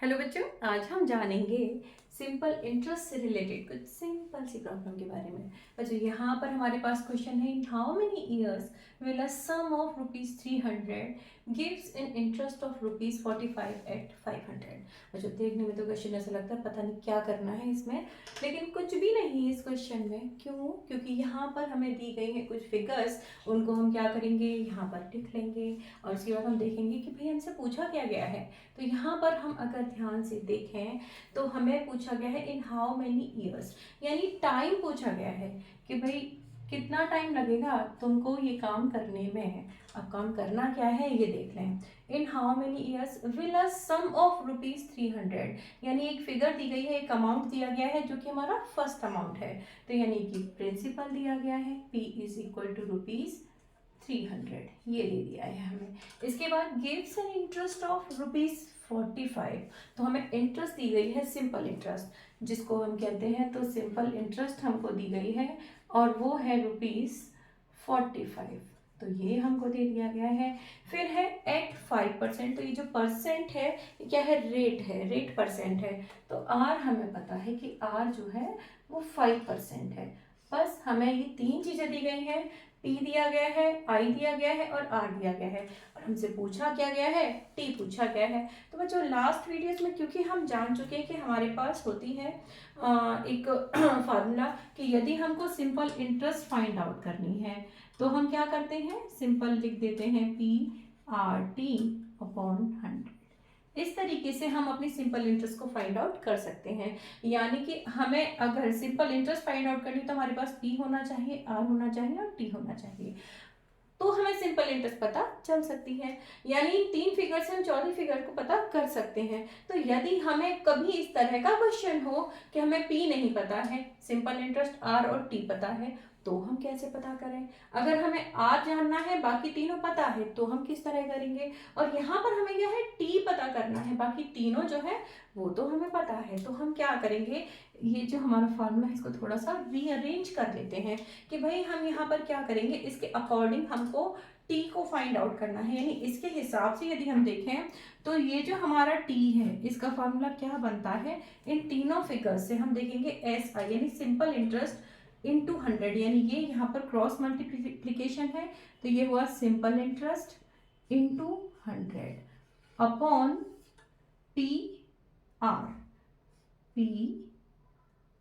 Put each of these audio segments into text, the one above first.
Hello बच्चों, आज हम जानेंगे सिंपल इंटरेस्ट से रिलेटेड कुछ सिंपल सी प्रॉब्लम के बारे में। बच्चों यहाँ पर हमारे पास क्वेश्चन है, in how many years will a sum of ₹300 gives in interest of ₹45 at 500। बच्चों देखने में तो क्वेश्चन ऐसा लगता है पता नहीं क्या करना है इसमें, लेकिन कुछ भी नहीं है इस क्वेश्चन में। क्यों? क्योंकि यहाँ पर हमें दी गई है कुछ फिगर्स, उनको हम क्या करेंगे, यहाँ पर लिख लेंगे और उसके बाद हम देखेंगे कि भाई हमसे पूछा क्या गया है। तो यहाँ पर हम अगर ध्यान से देखें तो हमें पूछा गया है इन हाउ मेनी ईयर्स, यानी टाइम पूछा गया है कि भाई कितना टाइम लगेगा तुमको ये काम करने में। अब काम करना क्या है ये देख लें। In how many years will a sum of ₹300, यानी एक फिगर दी गई है, एक अमाउंट दिया गया है जो कि हमारा फर्स्ट अमाउंट है। तो यानी कि प्रिंसिपल दिया गया है P इज इक्वल टू ₹300, ये दे दिया है हमें। इसके बाद गिव्स एन इंटरेस्ट ऑफ ₹45, तो हमें इंटरेस्ट दी गई है सिंपल इंटरेस्ट, जिसको हम कहते हैं, तो सिंपल इंटरेस्ट हमको दी गई है और वो है ₹45, तो ये हमको दे दिया गया है। फिर है एट 5%, तो ये जो परसेंट है ये क्या है, रेट है, रेट परसेंट है। तो आर हमें पता है कि आर जो है वो 5% है। बस हमें ये तीन चीजें दी गई हैं, P दिया गया है, I दिया गया है और R दिया गया है, और हमसे पूछा क्या गया है, T पूछा गया है। तो बच्चों लास्ट वीडियोस में क्योंकि हम जान चुके हैं कि हमारे पास होती है एक फार्मूला कि यदि हमको सिंपल इंटरेस्ट फाइंड आउट करनी है तो हम क्या करते हैं, सिंपल लिख देते हैं PRT/100। इस तरीके से हम अपनी सिंपल इंटरेस्ट को फाइंड आउट कर सकते हैं। यानी कि हमें अगर सिंपल इंटरेस्ट फाइंड आउट करनी है तो हमारे पास P होना चाहिए, R होना चाहिए और T होना चाहिए, तो हमें सिंपल इंटरेस्ट पता चल सकती है। यानी तीन फिगर से हम चौथी फिगर को पता कर सकते हैं। तो यदि हमें कभी इस तरह का क्वेश्चन हो कि हमें P नहीं पता है, सिंपल इंटरेस्ट R और T पता है, तो हम कैसे पता करें। अगर हमें R जानना है, बाकी तीनों पता है, तो हम किस तरह करेंगे। और यहाँ पर हमें क्या है, T पता करना है, बाकी तीनों जो है वो तो हमें पता है। तो हम क्या करेंगे, ये जो हमारा फॉर्मूला है इसको थोड़ा सा रीअरेंज कर लेते हैं कि भाई हम यहाँ पर क्या करेंगे, इसके अकॉर्डिंग हमको T को फाइंड आउट करना है। यानी इसके हिसाब से यदि हम देखें तो ये जो हमारा T है इसका फॉर्मूला क्या बनता है, इन तीनों फिगर्स से हम देखेंगे SI यानी सिंपल इंटरेस्ट इनटू 100, यानी ये यहाँ पर क्रॉस मल्टीप्लिकेशन है, तो ये हुआ simple interest into 100 upon PR, P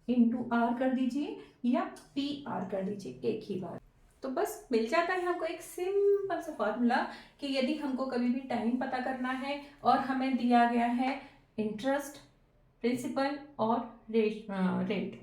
into R कर दीजिए या PR कर दीजिए एक ही बार, तो बस मिल जाता है हमको एक सिंपल सा फॉर्मूला कि यदि हमको कभी भी टाइम पता करना है और हमें दिया गया है इंटरेस्ट, प्रिंसिपल और रेट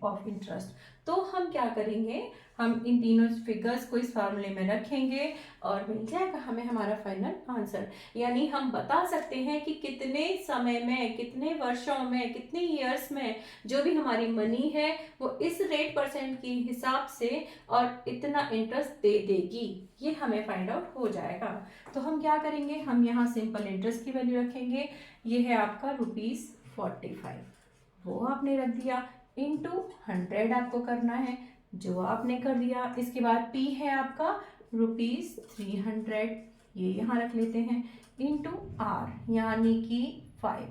ऑफ इंटरेस्ट, तो हम क्या करेंगे, हम इन तीनों फिगर्स को इस फार्मूले में रखेंगे और मिल जाएगा हमें हमारा फाइनल आंसर। यानी हम बता सकते हैं कि कितने समय में, कितने वर्षों में, कितने ईयर्स में जो भी हमारी मनी है वो इस रेट परसेंट के हिसाब से और इतना इंटरेस्ट दे देगी, ये हमें फाइंड आउट हो जाएगा। तो हम क्या करेंगे, हम यहाँ सिंपल इंटरेस्ट की वैल्यू रखेंगे, ये है आपका ₹45, वो आपने रख दिया, इंटू 100 आपको करना है, जो आपने कर दिया। इसके बाद P है आपका ₹300, ये यहाँ रख लेते हैं, इंटू R यानी कि 5।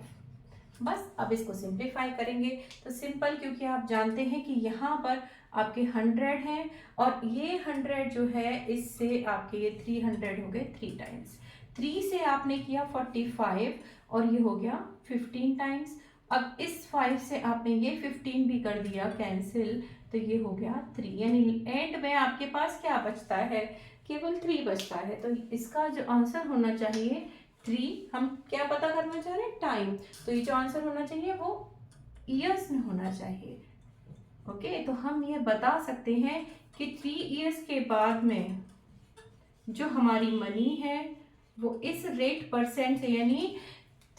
बस अब इसको सिंप्लीफाई करेंगे तो सिंपल, क्योंकि आप जानते हैं कि यहाँ पर आपके 100 हैं और ये 100 जो है इससे आपके ये 300 हो गए 3 टाइम्स, 3 से आपने किया 45 और ये हो गया 15 टाइम्स। अब इस 5 से आपने ये 15 भी कर दिया कैंसिल, तो ये हो गया 3, यानी एंड में आपके पास क्या बचता है, केवल 3 बचता है। तो इसका जो आंसर होना चाहिए 3, हम क्या पता करना चाह रहे हैं, टाइम, तो ये जो आंसर होना चाहिए वो ईयर्स में होना चाहिए। ओके, तो हम ये बता सकते हैं कि 3 ईयर्स के बाद में जो हमारी मनी है वो इस रेट परसेंट से, यानी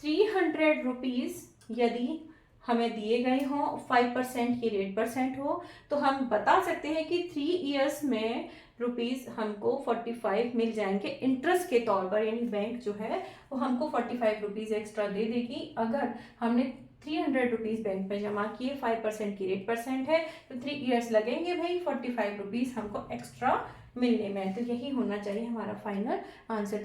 ₹300 यदि हमें दिए गए हों, 5% की रेट परसेंट हो, तो हम बता सकते हैं कि 3 ईयर्स में रुपीज़ हमको 45 मिल जाएंगे इंटरेस्ट के तौर पर। यानी बैंक जो है वो हमको 45 रुपीज़ एक्स्ट्रा दे देगी अगर हमने 300 रुपीज़ बैंक में जमा किए, 5% की रेट परसेंट है, तो 3 ईयर्स लगेंगे भाई 45 रुपीज़ हमको एक्स्ट्रा मिलने में। तो यही होना चाहिए हमारा फाइनल आंसर।